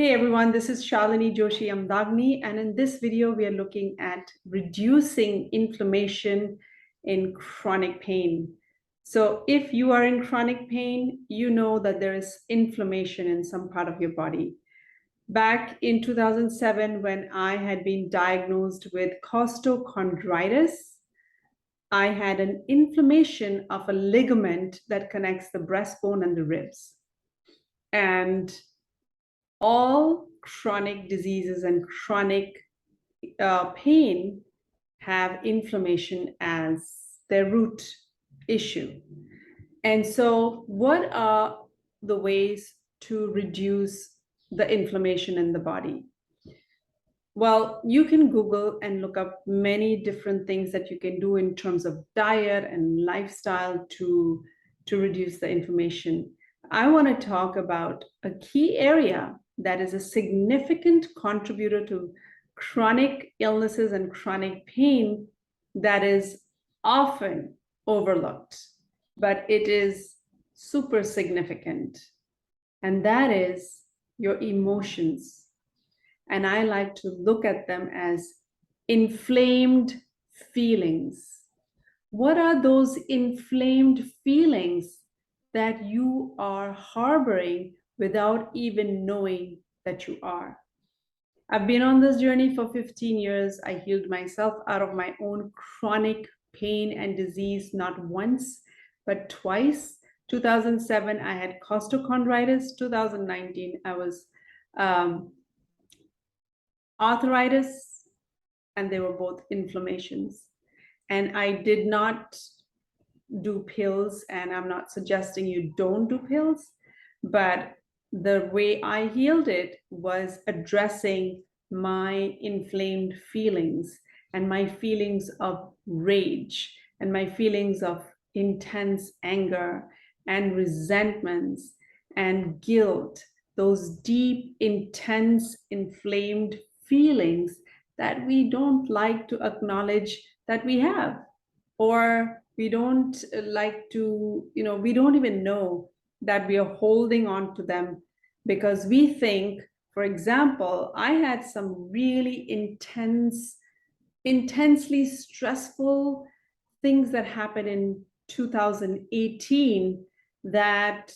Hey everyone, this is Shalini Joshi Amdagni, and in this video, we are looking at reducing inflammation in chronic pain. So if you are in chronic pain, you know that there is inflammation in some part of your body. Back in 2007, when I had been diagnosed with costochondritis, I had an inflammation of a ligament that connects the breastbone and the ribs. And all chronic diseases and chronic pain have inflammation as their root issue. And so, what are the ways to reduce the inflammation in the body? Well, you can Google and look up many different things that you can do in terms of diet and lifestyle to reduce the inflammation. I want to talk about a key area that is a significant contributor to chronic illnesses and chronic pain that is often overlooked, but it is super significant. And that is your emotions. And I like to look at them as inflamed feelings. What are those inflamed feelings that you are harboring without even knowing that you are? I've been on this journey for 15 years. I healed myself out of my own chronic pain and disease, not once, but twice. 2007, I had costochondritis. 2019, I was arthritis, and they were both inflammations. And I did not do pills, and I'm not suggesting you don't do pills, but the way I healed it was addressing my inflamed feelings and my feelings of rage and my feelings of intense anger and resentments and guilt, those deep, intense, inflamed feelings that we don't like to acknowledge that we have, or we don't like to, we don't even know that we are holding on to them because we think, for example, I had some really intensely stressful things that happened in 2018 that,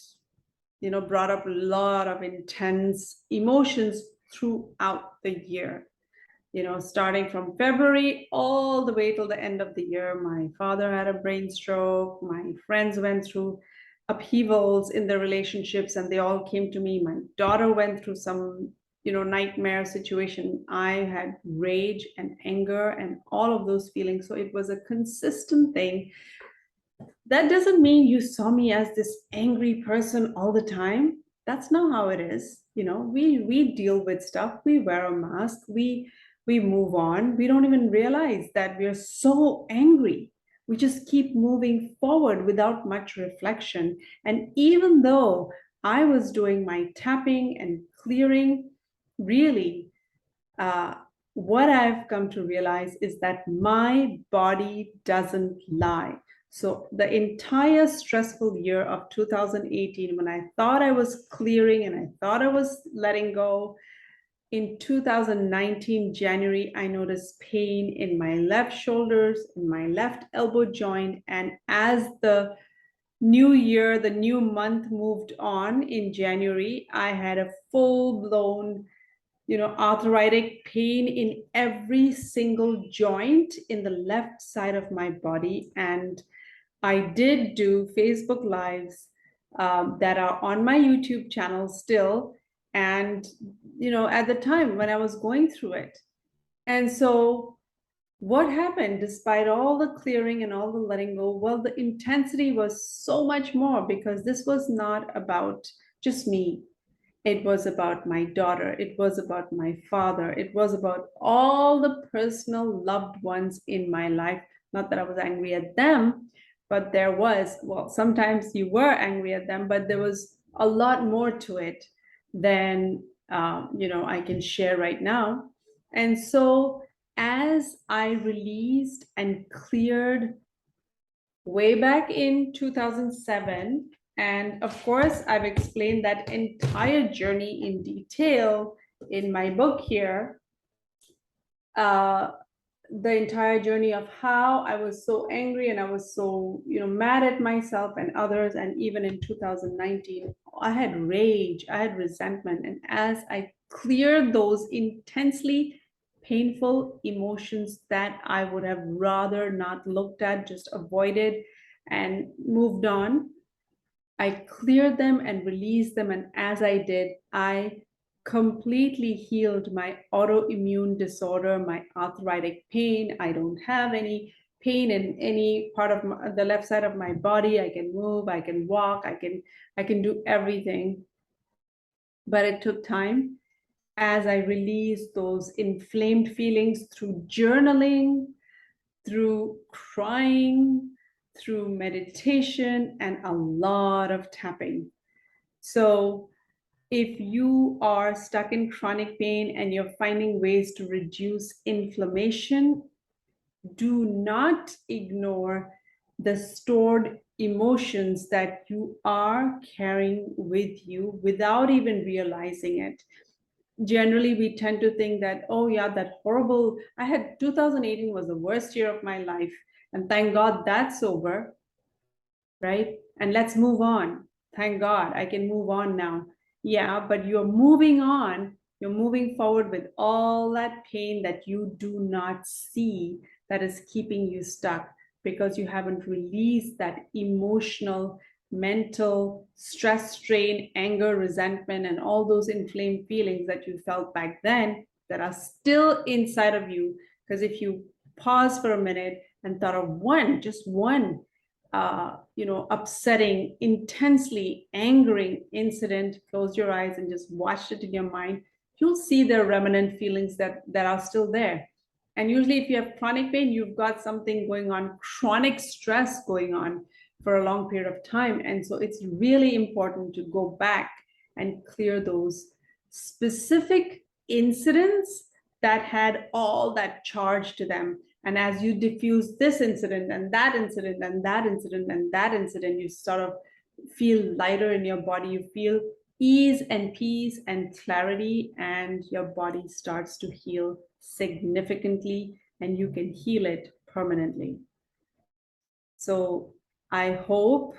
brought up a lot of intense emotions throughout the year. Starting from February all the way till the end of the year. My father had a brain stroke. My friends went through upheavals in their relationships, and they all came to me. My daughter went through some, nightmare situation. I had rage and anger and all of those feelings. So it was a consistent thing. That doesn't mean you saw me as this angry person all the time. That's not how it is. We deal with stuff. We wear a mask. We move on. We don't even realize that we're so angry. We just keep moving forward without much reflection. And even though I was doing my tapping and clearing, really, what I've come to realize is that my body doesn't lie. So the entire stressful year of 2018, when I thought I was clearing and I thought I was letting go, in 2019, January, I noticed pain in my left shoulders, in my left elbow joint. And as the new year, the new month moved on in January, I had a full-blown, arthritic pain in every single joint in the left side of my body. And I did do Facebook Lives that are on my YouTube channel still. And, at the time when I was going through it. And so what happened despite all the clearing and all the letting go? Well, the intensity was so much more because this was not about just me. It was about my daughter. It was about my father. It was about all the personal loved ones in my life. Not that I was angry at them, but there was, well, sometimes you were angry at them, but there was a lot more to it than, I can share right now. And so as I released and cleared way back in 2007, And of course, I've explained that entire journey in detail in my book here. The entire journey of how I was so angry and I was so, mad at myself and others. And even in 2019, I had rage, I had resentment. And as I cleared those intensely painful emotions that I would have rather not looked at, just avoided and moved on, I cleared them and released them. And as I did, I completely healed my autoimmune disorder, my arthritic pain. I don't have any pain in any part of the left side of my body. I can move, I can walk, I can do everything. But it took time as I released those inflamed feelings through journaling, through crying, through meditation, and a lot of tapping. So if you are stuck in chronic pain and you're finding ways to reduce inflammation, do not ignore the stored emotions that you are carrying with you without even realizing it. Generally, we tend to think that, oh yeah, that horrible, 2018 was the worst year of my life, and thank God that's over, right? And let's move on. Thank God I can move on now. Yeah, but you're moving on. You're moving forward with all that pain that you do not see that is keeping you stuck because you haven't released that emotional, mental stress, strain, anger, resentment, and all those inflamed feelings that you felt back then that are still inside of you. Because if you pause for a minute and thought of just one upsetting, intensely angering incident, close your eyes and just watch it in your mind, you'll see the remnant feelings that are still there. And usually if you have chronic pain, you've got something going on, chronic stress going on for a long period of time. And so it's really important to go back and clear those specific incidents that had all that charge to them. And as you diffuse this incident and that incident and that incident and that incident, you sort of feel lighter in your body. You feel ease and peace and clarity, and your body starts to heal significantly, and you can heal it permanently. So I hope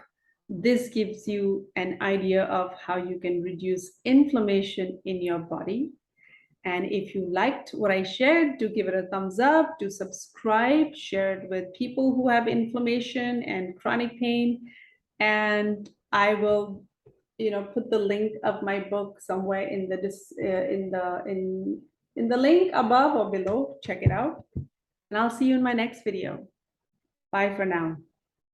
this gives you an idea of how you can reduce inflammation in your body. And if you liked what I shared, do give it a thumbs up, do subscribe, share it with people who have inflammation and chronic pain. And I will, put the link of my book somewhere in the link above or below. Check it out. And I'll see you in my next video. Bye for now.